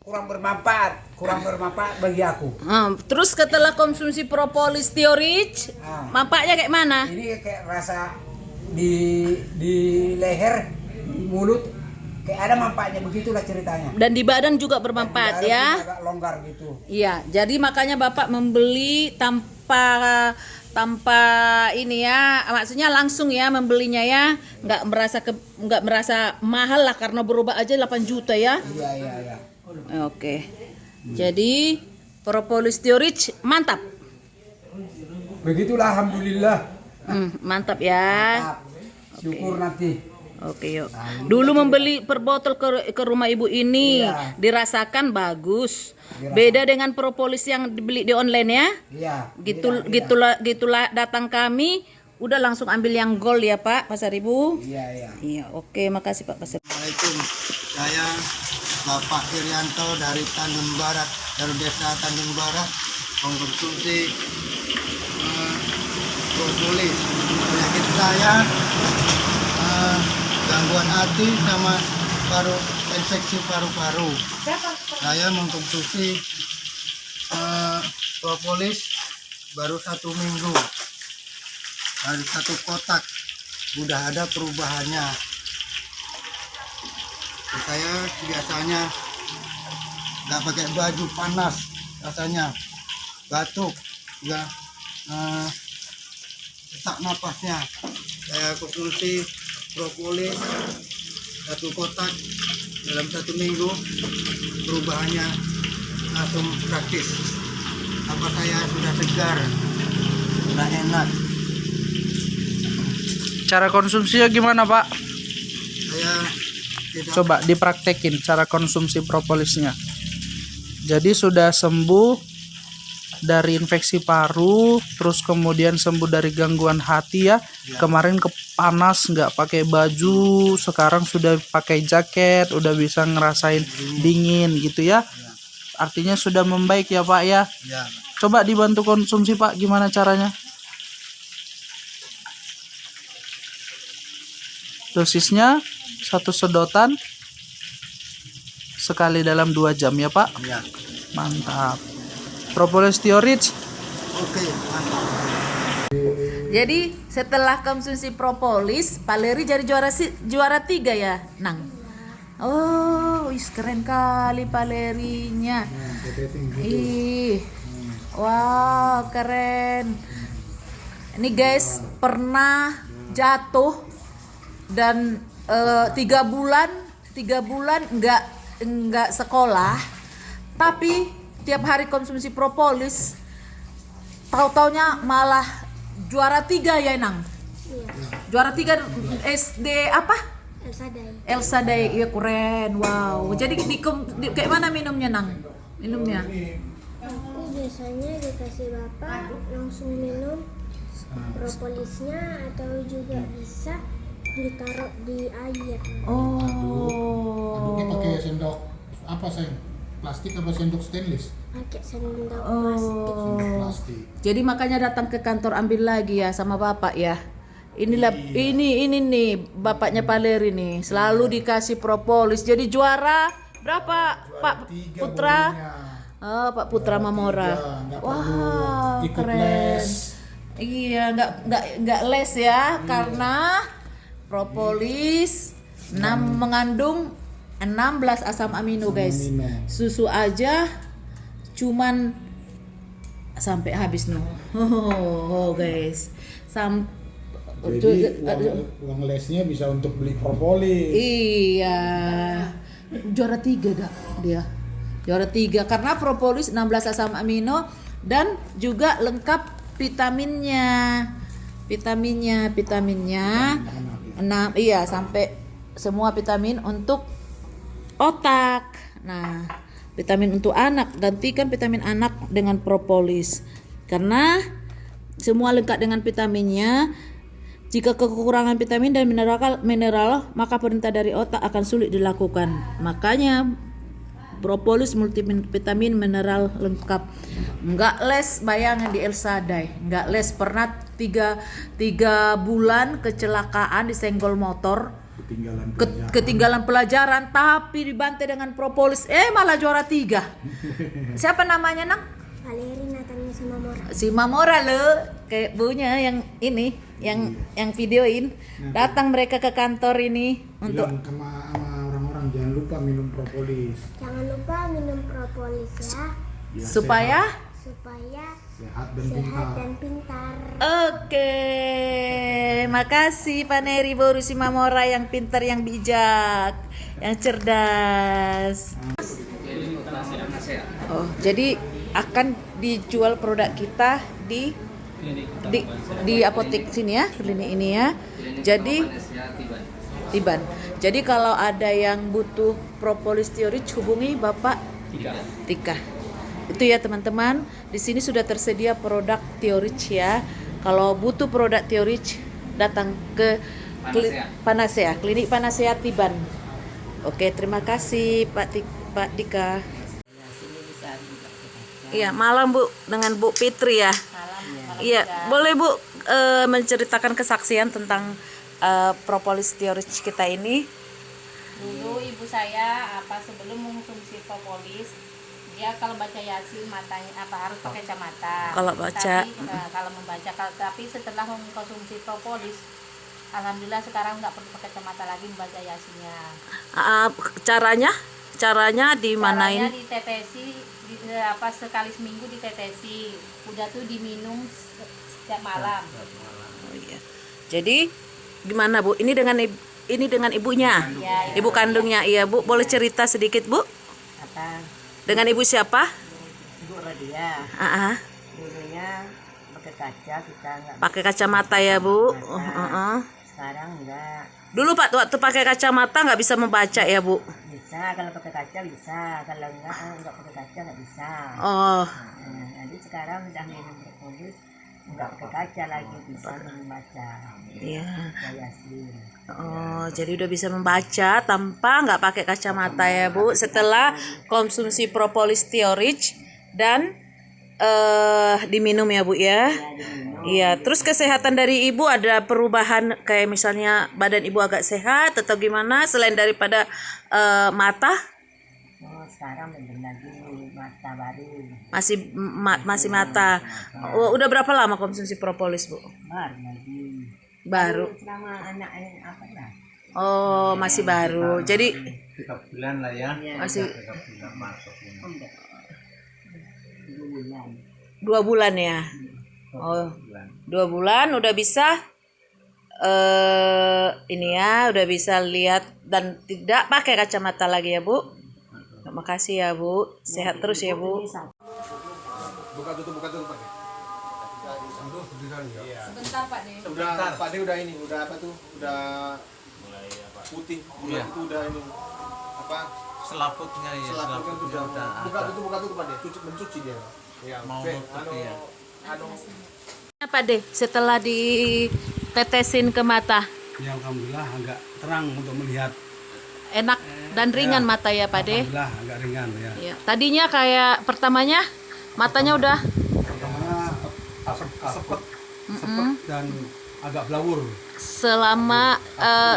S10: Kurang bermanfaat bagi aku.
S2: Terus setelah konsumsi propolis Theorich, manfaatnya kayak mana?
S10: Ini kayak rasa di leher, di mulut, kayak ada manfaatnya, begitulah ceritanya.
S2: Dan di badan juga bermanfaat ya?
S10: Agak longgar gitu.
S2: Iya, jadi makanya Bapak membeli tanpa ini ya, maksudnya langsung ya membelinya ya, nggak merasa mahal lah karena berubah aja 8 juta ya.
S10: Iya.
S2: Oke. Jadi propolis Theorich mantap.
S10: Begitulah alhamdulillah.
S2: Mantap ya.
S10: Syukur nanti.
S2: Oke yuk. Dulu membeli per botol ke rumah ibu ini dirasakan bagus. Beda dengan propolis yang dibeli di online ya.
S10: Iya.
S2: Gitulah datang kami udah langsung ambil yang gold ya Pak Pasar Ibu.
S10: Iya.
S2: Oke, makasih Pak Pasar.
S12: Assalamualaikum. Saya Bapak Irianto dari Tanjung Barat, dari Desa Tanjung Barat, mengkonsumsi propolis. Penyakit saya gangguan hati sama infeksi paru-paru. Saya mengkonsumsi propolis baru 1 minggu. Dari 1 kotak udah ada perubahannya. Saya biasanya nggak pakai baju panas, rasanya batuk, nggak sesak napasnya. Saya konsumsi propolis 1 kotak dalam 1 minggu, perubahannya langsung praktis. Apa saya sudah segar, sudah enak.
S8: Cara konsumsinya gimana Pak?
S12: Saya
S8: Coba dipraktekin cara konsumsi propolisnya. Jadi sudah sembuh dari infeksi paru, terus kemudian sembuh dari gangguan hati ya. Kemarin panas nggak pakai baju, sekarang sudah pakai jaket, udah bisa ngerasain dingin gitu ya. Artinya sudah membaik ya Pak ya. Coba dibantu konsumsi Pak, gimana caranya? Dosisnya 1 sedotan sekali dalam 2 jam ya Pak. Mantap. Propolis Theorich.
S12: Oke, mantap.
S2: Jadi setelah konsumsi propolis, Pak Leri jadi juara 3 ya, Nang. Oh, keren kali Pak Lerinya. Wow, keren. Ini guys pernah jatuh dan 3 bulan nggak sekolah, tapi tiap hari konsumsi propolis, tahu-taunya malah juara 3 ya Nang. Juara 3 SD apa? Elsa Day, iya keren, wow. Jadi kayak mana minumnya Nang? Minumnya?
S5: Aku biasanya dikasih bapak langsung minum propolisnya, atau juga bisa ditaruh di air.
S2: Oh.
S11: Aduknya pakai sendok apa sayang? Plastik apa sendok stainless?
S5: Pakai sendok
S2: Oh.
S11: Plastik.
S2: Jadi makanya datang ke kantor ambil lagi ya sama bapak ya. Inilah ini nih bapaknya Paleri nih selalu dikasih propolis. Jadi juara berapa Pak Putra? Oh, Pak Putra Mamora. Wah, keren. Iya, nggak les ya karena propolis mengandung 16 asam amino guys. Susu aja cuman sampai habis no. Oh, guys.
S11: Jadi uang lesnya bisa untuk beli propolis.
S2: Iya. Juara 3 dah dia. Juara 3 karena propolis 16 asam amino dan juga lengkap vitaminnya 6 iya sampai semua vitamin untuk otak. Nah, vitamin untuk anak, gantikan vitamin anak dengan propolis karena semua lengkap dengan vitaminnya. Jika kekurangan vitamin dan mineral maka perintah dari otak akan sulit dilakukan. Makanya propolis multivitamin mineral lengkap. Enggak les, bayangan di El Sadai. Enggak les, pernah 3 bulan kecelakaan disenggol motor. Ketinggalan pelajaran tapi dibantai dengan propolis. Malah juara 3. Siapa namanya, Nang?
S5: Valeri Natanya Simamora.
S2: Si Mamora lo, kayak bunya yang ini, yang videoin. Datang mereka ke kantor ini untuk
S11: sama orang-orang jangan lupa minum propolis.
S5: Jangan lupa minum propolis ya.
S2: supaya
S11: sehat
S5: dan pintar.
S2: Oke, makasih Pak Neri Boru si Mamora yang pintar, yang bijak, yang cerdas. Oh, jadi akan dijual produk kita di apotek sini ya, klinik ini ya. Jadi Tiban. Jadi kalau ada yang butuh propolis Theorich hubungi Bapak Tika. Itu ya teman-teman. Di sini sudah tersedia produk Theorich ya. Kalau butuh produk Theorich datang ke Panacea, klinik Panacea Tiban. Oke, terima kasih Pak Dika. Iya, malam Bu dengan Bu Fitri ya. Iya, boleh Bu menceritakan kesaksian tentang propolis Theorich kita ini.
S14: Dulu ibu saya sebelum mengkonsumsi propolis, dia kalau baca Yasin matanya harus pakai kacamata.
S2: Kalau baca
S14: kalau membaca, tapi setelah mengkonsumsi propolis, alhamdulillah sekarang nggak perlu pakai kacamata lagi membaca Yasinnya. Caranya dimanain?
S2: Caranya
S14: ditetesi, sekali seminggu ditetesi, udah tuh diminum setiap malam.
S2: Oh iya. Jadi gimana Bu? Ini dengan ibunya,
S14: ya,
S2: ibu kandungnya, iya Bu. Boleh cerita sedikit Bu?
S15: Apa?
S2: Dengan ibu siapa?
S15: Ibu Radia. Dulunya pakai kaca, kita nggak
S2: pakai kacamata ya Bu.
S15: Sekarang enggak.
S2: Dulu Pak waktu pakai kacamata nggak bisa membaca ya Bu?
S15: Bisa, kalau pakai kaca bisa, kalau enggak pakai kaca nggak bisa.
S2: Oh.
S15: Jadi sekarang udah minum propolis, nggak pakai kaca lagi, bisa membaca.
S2: Iya.
S15: Yasin.
S2: Oh, jadi udah bisa membaca tanpa nggak pakai kacamata ya Bu. Setelah konsumsi propolis Theorich dan diminum ya Bu ya. Iya. Terus kesehatan dari ibu ada perubahan kayak misalnya badan ibu agak sehat atau gimana selain daripada mata?
S15: Oh, sekarang belum lagi mata baru.
S2: Masih mata. Oh, udah berapa lama konsumsi propolis Bu? Baru.
S15: Nama anak apa ya?
S2: Oh, masih baru. Jadi
S11: 3 bulan lah ya.
S2: Masih
S11: 3 bulan masuk ini.
S2: 2 bulan ya. Oh, 2 bulan udah bisa ini ya, udah bisa lihat dan tidak pakai kacamata lagi ya Bu. Terima kasih ya Bu. Sehat terus ya Bu.
S10: Buka tutup Pak.
S14: Sebentar Pak De.
S11: Pak De udah ini, udah apa tuh? Udah mulai apa? Putih. Iya. Itu udah ini apa?
S3: Selaputnya ya.
S11: Selaputnya udah. Buka tutup Pak De. Mencuci dia.
S3: Ya, mau nutup ya.
S2: Apa deh setelah ditetesin ke mata?
S11: Ya alhamdulillah agak terang untuk melihat.
S2: enak dan ringan mata ya Pak De.
S16: Alhamdulillah agak ringan ya.
S2: Ya. Tadinya kayak pertamanya matanya udah
S16: Pertamanya sepet dan agak blawur.
S2: selama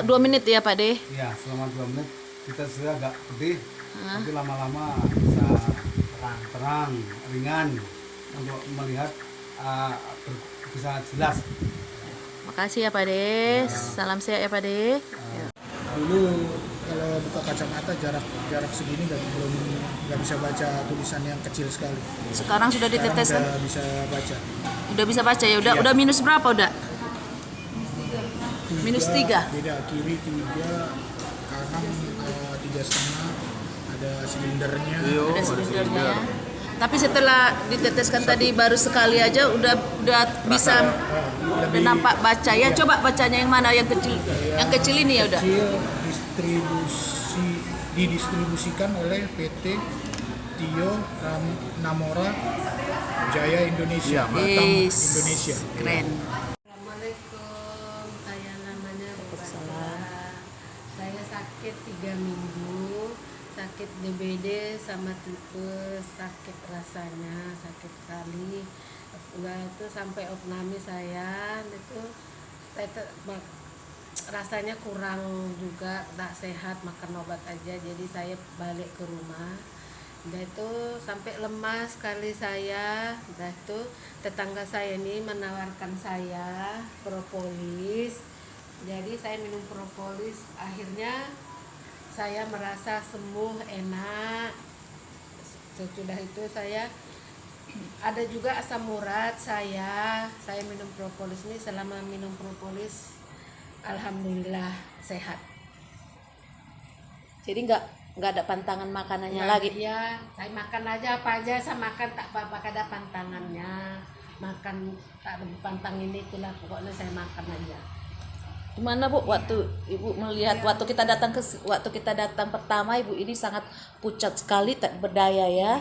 S2: 2 menit ya Pak De.
S16: Ya, selama 2 menit kita sudah agak pedih, tapi lama-lama bisa terang, ringan untuk melihat bisa jelas.
S2: Makasih ya Pak De. Salam sehat ya Pak De.
S17: Dulu kalau buka kacamata jarak segini nggak bisa baca tulisan yang kecil sekali.
S2: Sekarang sudah ditetes kan?
S17: Udah bisa baca.
S2: Udah bisa baca ya. Udah minus berapa udah? Minus 3.
S17: Beda kiri 3, kanan 3,5. Ada silindernya.
S2: Ada silindernya ya. Tapi setelah diteteskan tadi baru sekali aja udah bisa udah nampak baca ya. Coba bacanya yang mana, yang kecil. Yang kecil ini ya udah.
S17: Kecil didistribusikan oleh PT Tio Namora Jaya Indonesia, Batam, Indonesia.
S2: Keren.
S18: Assalamualaikum, saya namanya Bu Basra. Saya sakit 3 minggu, sakit DBD sama tipes, sakit rasanya, sakit sekali. Udah itu sampai opname saya rasanya kurang juga, tak sehat, makan obat aja, jadi saya balik ke rumah. Udah itu sampai lemas sekali saya. Udah itu tetangga saya ini menawarkan saya propolis, jadi saya minum propolis, akhirnya saya merasa sembuh, enak. Sesudah itu saya ada juga asam urat, saya minum propolis ini. Selama minum propolis alhamdulillah sehat.
S2: Jadi nggak ada pantangan makanannya
S18: Nggak,
S2: lagi.
S18: ya saya makan aja apa aja, saya makan tak apa-apa, ada pantangannya, makan tak ada pantang ini itulah, pokoknya saya makan aja.
S2: Gimana Bu waktu Ibu melihat waktu kita datang pertama, Ibu ini sangat pucat sekali, tak berdaya ya.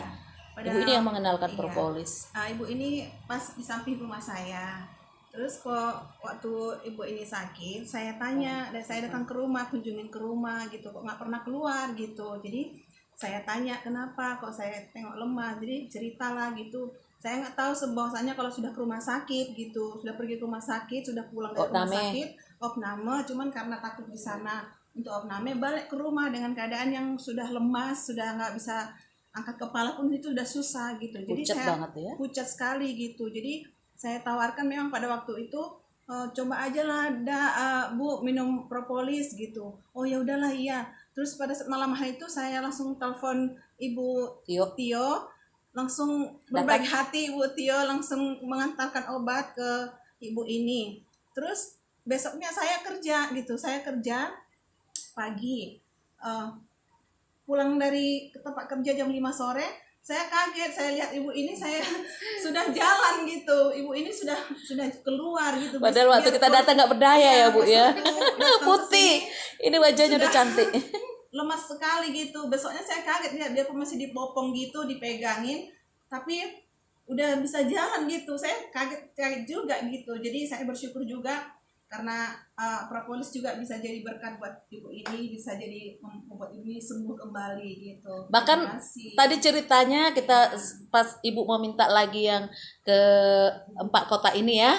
S2: Ibu ini yang mengenalkan propolis.
S19: Ibu ini pas di samping rumah saya. Terus kok waktu ibu ini sakit, saya tanya, dan saya datang ke rumah, kunjungin ke rumah gitu, kok nggak pernah keluar gitu. Jadi saya tanya kenapa, kok saya tengok lemah. Jadi ceritalah gitu. Saya nggak tahu bahwasanya kalau sudah ke rumah sakit gitu, sudah pergi ke rumah sakit, sudah pulang dari rumah sakit, opname. Cuman karena takut di sana untuk opname, balik ke rumah dengan keadaan yang sudah lemas, sudah nggak bisa angkat kepala pun itu udah susah gitu. Jadi
S2: Pucat
S19: saya
S2: banget ya?
S19: pucat sekali gitu. Jadi saya tawarkan memang pada waktu itu coba aja lah Bu minum propolis gitu. Oh ya udahlah iya. Terus pada malam hari itu saya langsung telepon Ibu Tio, langsung berbaik hati Ibu Tio langsung mengantarkan obat ke ibu ini. Terus besoknya saya kerja gitu. Saya kerja pagi. Pulang dari tempat kerja jam 5 sore. Saya kaget, saya lihat ibu ini saya sudah jalan gitu, ibu ini sudah keluar gitu.
S2: Padahal waktu kita datang nggak berdaya ya Bu ya. Putih, ini wajahnya udah cantik.
S19: Lemas sekali gitu. Besoknya saya kaget lihat dia masih dipopong gitu, dipegangin, tapi udah bisa jalan gitu. Saya kaget juga gitu. Jadi saya bersyukur juga karena propolis juga bisa jadi berkat buat ibu ini, bisa jadi membuat ibu ini sembuh kembali gitu.
S2: Bahkan tadi ceritanya kita pas Ibu mau minta lagi yang ke 4 kota ini ya,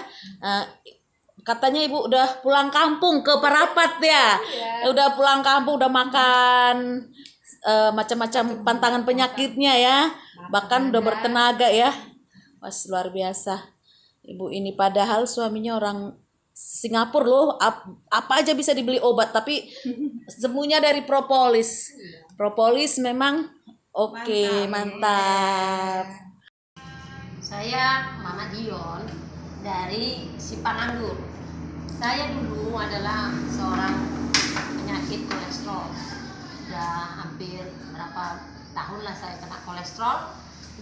S2: katanya Ibu udah pulang kampung ke Parapat ya, udah pulang kampung, udah makan macam-macam pantangan penyakitnya ya, bahkan udah bertenaga ya. Mas luar biasa Ibu ini, padahal suaminya orang Singapura loh, apa aja bisa dibeli obat, tapi semuanya dari propolis. Propolis memang oke, mantap.
S14: Saya Mama Dion dari Sipananggur. Saya dulu adalah seorang penyakit kolesterol. Sudah hampir berapa tahun lah saya kena kolesterol.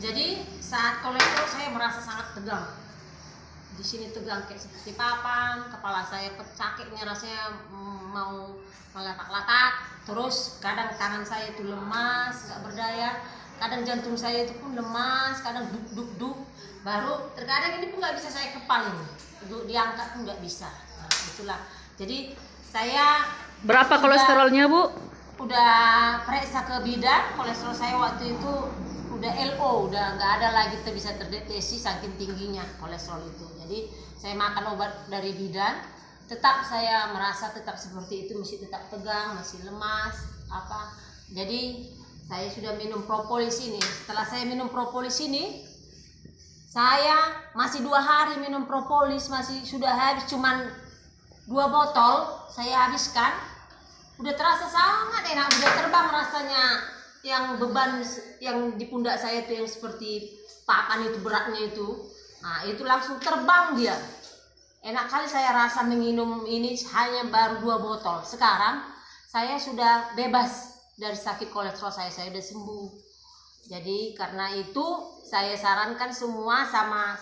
S14: Jadi saat kolesterol saya merasa sangat tegang. Di sini tegang kayak seperti papan, kepala saya sakitnya rasanya mau meletak-letak, terus kadang tangan saya itu lemas, nggak berdaya, kadang jantung saya itu pun lemas, kadang duk-duk-duk, baru terkadang ini pun nggak bisa saya kepalin, untuk diangkat pun nggak bisa. Nah, itulah. Jadi saya
S2: berapa kolesterolnya Bu?
S14: udah periksa ke bidan, kolesterol saya waktu itu udah LO, udah nggak ada lagi bisa terdeteksi saking tingginya kolesterol itu. Jadi saya makan obat dari bidan, tetap saya merasa tetap seperti itu, masih tetap tegang, masih lemas, apa. Jadi saya sudah minum propolis ini. Setelah saya minum propolis ini, saya masih 2 hari minum propolis, masih sudah habis cuman 2 botol saya habiskan. Udah terasa sangat enak, udah terbang rasanya. Yang beban yang di pundak saya itu yang seperti papan itu beratnya itu, nah itu langsung terbang dia. Enak kali saya rasa minum ini hanya baru 2 botol. Sekarang saya sudah bebas dari sakit kolesterol saya udah sembuh. Jadi karena itu saya sarankan semua sama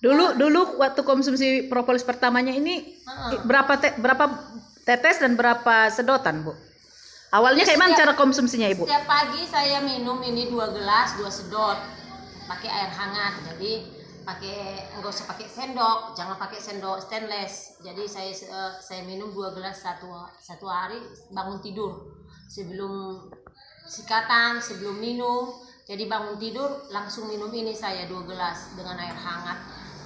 S2: Dulu waktu konsumsi propolis pertamanya ini berapa tetes dan berapa sedotan, Bu? Awalnya kayak mana cara konsumsinya, Ibu?
S14: Setiap pagi saya minum ini 2 gelas, 2 sedot, pakai air hangat. Jadi nggak usah pakai sendok, jangan pakai sendok stainless. Jadi saya minum 2 gelas satu hari bangun tidur. Sebelum sikatan, sebelum minum. Jadi bangun tidur langsung minum ini saya 2 gelas dengan air hangat.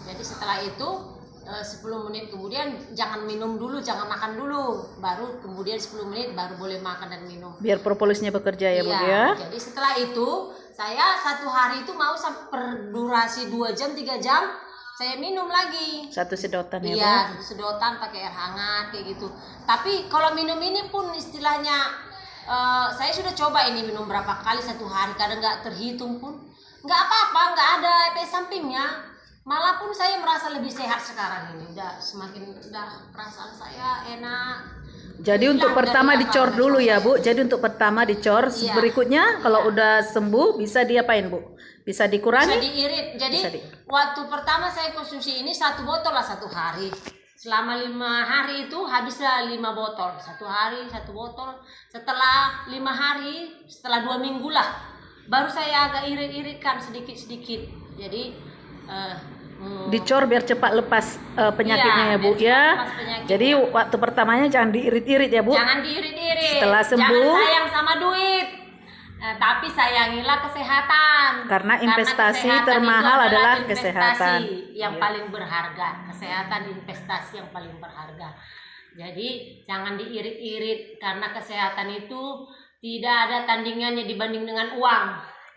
S14: Jadi setelah itu 10 menit kemudian jangan minum dulu, jangan makan dulu, baru kemudian 10 menit baru boleh makan dan minum.
S2: Biar propolisnya bekerja ya, Bu
S14: Iya,
S2: ya.
S14: jadi setelah itu saya 1 hari itu mau sampai per durasi 2 jam 3 jam saya minum lagi. 1
S2: sedotan ya, Bu.
S14: Iya, 1 sedotan pakai air hangat kayak gitu. Tapi kalau minum ini pun istilahnya saya sudah coba ini minum berapa kali 1 hari, kadang nggak terhitung pun nggak apa-apa, nggak ada efek sampingnya. Malah pun saya merasa lebih sehat sekarang ini, udah perasaan saya enak.
S2: Jadi untuk pertama dicor dulu ya, Bu. Jadi untuk pertama dicor,
S14: Iya.
S2: berikutnya kalau udah sembuh bisa diapain, Bu? Bisa dikurangi?
S14: Bisa diirit. Jadi waktu pertama saya konsumsi ini 1 botol lah 1 hari. Selama 5 hari itu habislah 5 botol. 1 hari 1 botol. Setelah 5 hari, setelah 2 minggu lah, baru saya agak irit-iritkan sedikit-sedikit. Jadi
S2: dicor biar cepat lepas penyakitnya ya, Bu ya. Jadi waktu pertamanya jangan diirit-irit ya, Bu.
S14: Jangan diirit-irit.
S2: Setelah sembuh,
S14: jangan sayang sama duit. Tapi sayangilah kesehatan.
S2: Karena investasi
S14: kesehatan
S2: termahal
S14: itu
S2: adalah
S14: investasi
S2: kesehatan.
S14: yang
S2: Iya.
S14: paling berharga. Kesehatan investasi yang paling berharga. Jadi jangan diirit-irit karena kesehatan itu tidak ada tandingannya dibanding dengan uang.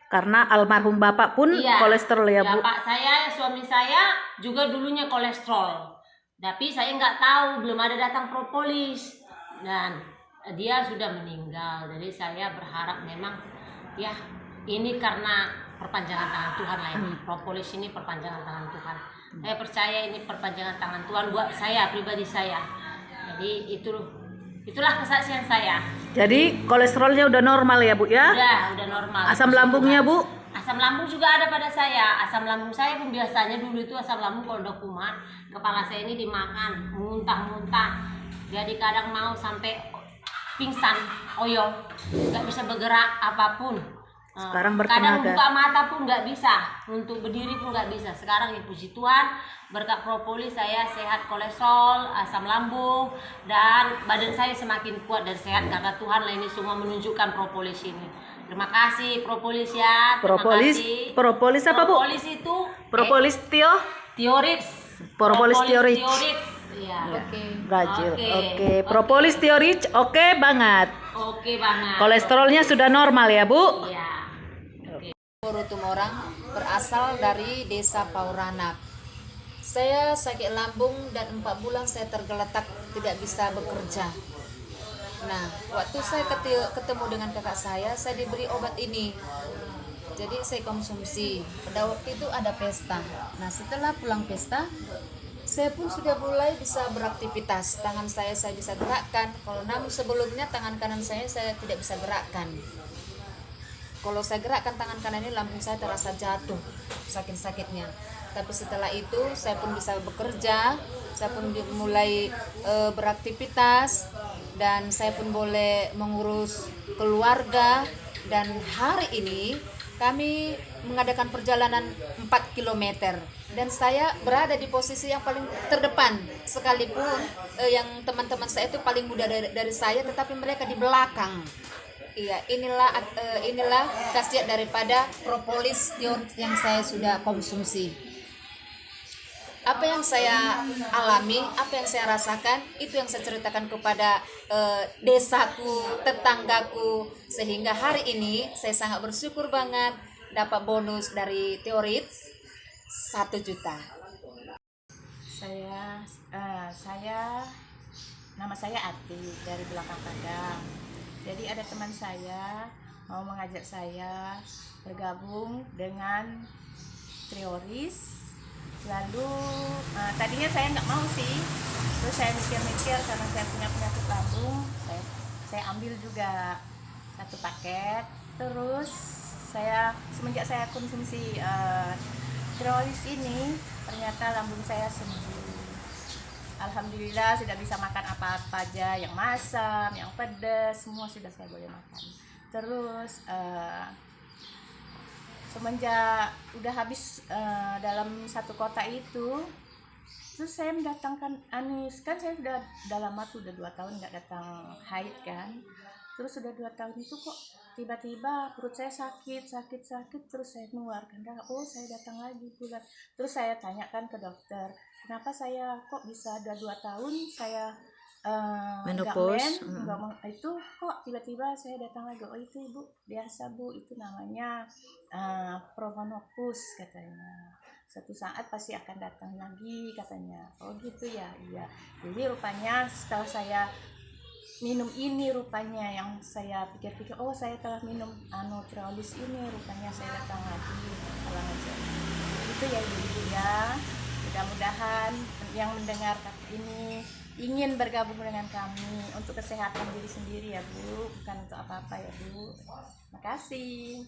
S2: Karena almarhum Bapak pun
S14: Iya.
S2: kolesterol ya, Bu.
S14: Bapak saya, suami saya juga dulunya kolesterol. Tapi saya nggak tahu, belum ada datang propolis. Dan dia sudah meninggal. Jadi saya berharap memang ya ini karena perpanjangan tangan Tuhan lah ya. Propolis ini perpanjangan tangan Tuhan. Saya percaya ini perpanjangan tangan Tuhan buat saya, pribadi saya. Jadi itulah kesaksian saya.
S2: Jadi kolesterolnya udah normal ya, Bu ya?
S14: Udah normal.
S2: Asam lambungnya, Bu?
S14: Asam lambung juga ada pada saya. Asam lambung saya pun biasanya dulu itu asam lambung kalau udah kumat, kepala saya ini dimakan, muntah-muntah. Jadi kadang mau sampai pingsan, oyong, nggak bisa bergerak apapun.
S2: Sekarang
S14: Kadang
S2: bertenaga.
S14: buka mata pun nggak bisa, untuk berdiri pun nggak bisa. Sekarang ya puji Tuhan, berkat propolis saya sehat kolesterol, asam lambung, dan badan saya semakin kuat dan sehat karena Tuhan lah ini semua menunjukkan propolis ini. Terima kasih propolis ya. Terima kasih.
S2: Propolis apa, Bu?
S14: Propolis itu
S2: Propolis
S14: Theorix.
S2: Propolis Theorix.
S14: Iya.
S2: Brazil.
S14: Oke.
S2: Oke. Propolis Theorix oke banget.
S14: Oke banget.
S2: Kolesterolnya sudah normal ya, Bu?
S14: Iya.
S20: Puru Tumorang berasal dari Desa Pauranak. Saya sakit lambung dan 4 bulan saya tergeletak tidak bisa bekerja. Nah, waktu saya ketemu dengan kakak saya diberi obat ini. Jadi saya konsumsi. Pada waktu itu ada pesta. Nah, setelah pulang pesta, saya pun sudah mulai bisa beraktivitas. Tangan saya bisa gerakkan. Kalau namun sebelumnya tangan kanan saya tidak bisa gerakkan. Kalau saya gerakkan tangan kanan ini lambung saya terasa jatuh sakit-sakitnya. Tapi setelah itu saya pun bisa bekerja, saya pun mulai beraktivitas dan saya pun boleh mengurus keluarga. Dan hari ini kami mengadakan perjalanan 4 km dan saya berada di posisi yang paling terdepan, sekalipun yang teman-teman saya itu paling muda dari saya, tetapi mereka di belakang. Iya, inilah khasiat daripada propolis yang saya sudah konsumsi. Apa yang saya alami, apa yang saya rasakan, itu yang saya ceritakan kepada desaku, tetanggaku, sehingga hari ini saya sangat bersyukur banget dapat bonus dari Teorits 1 juta.
S21: Nama saya Ati dari Belakang Padang. Jadi ada teman saya mau mengajak saya bergabung dengan Teorits. Lalu tadinya saya nggak mau sih, terus saya mikir-mikir karena saya punya penyakit lambung, saya ambil juga 1 paket. Terus semenjak saya konsumsi Teorits ini, ternyata lambung saya sembuh. Alhamdulillah sudah bisa makan apa-apa aja, yang masam, yang pedas, semua sudah saya boleh makan. Terus semenjak udah habis dalam 1 kota itu, terus saya mendatangkan Anis, kan saya sudah lama tuh, udah 2 tahun nggak datang haid kan. Terus sudah 2 tahun itu kok tiba-tiba perut saya sakit, terus saya mengeluarkan darah. Oh, saya datang lagi pula. Terus saya tanyakan ke dokter, kenapa saya kok bisa ada 2 tahun saya
S2: menopause,
S21: itu kok tiba-tiba saya datang lagi. Oh, itu ibu biasa bu, itu namanya promonopus katanya. Suatu saat pasti akan datang lagi katanya. Oh gitu ya, iya. Jadi rupanya setelah saya minum ini, rupanya yang saya pikir-pikir, oh saya telah minum Teorits ini, rupanya saya datang lagi. Itu ya ibu ya. Mudah-mudahan yang mendengar ini ingin bergabung dengan kami untuk kesehatan diri sendiri ya Bu, bukan untuk apa-apa ya Bu. Terima kasih.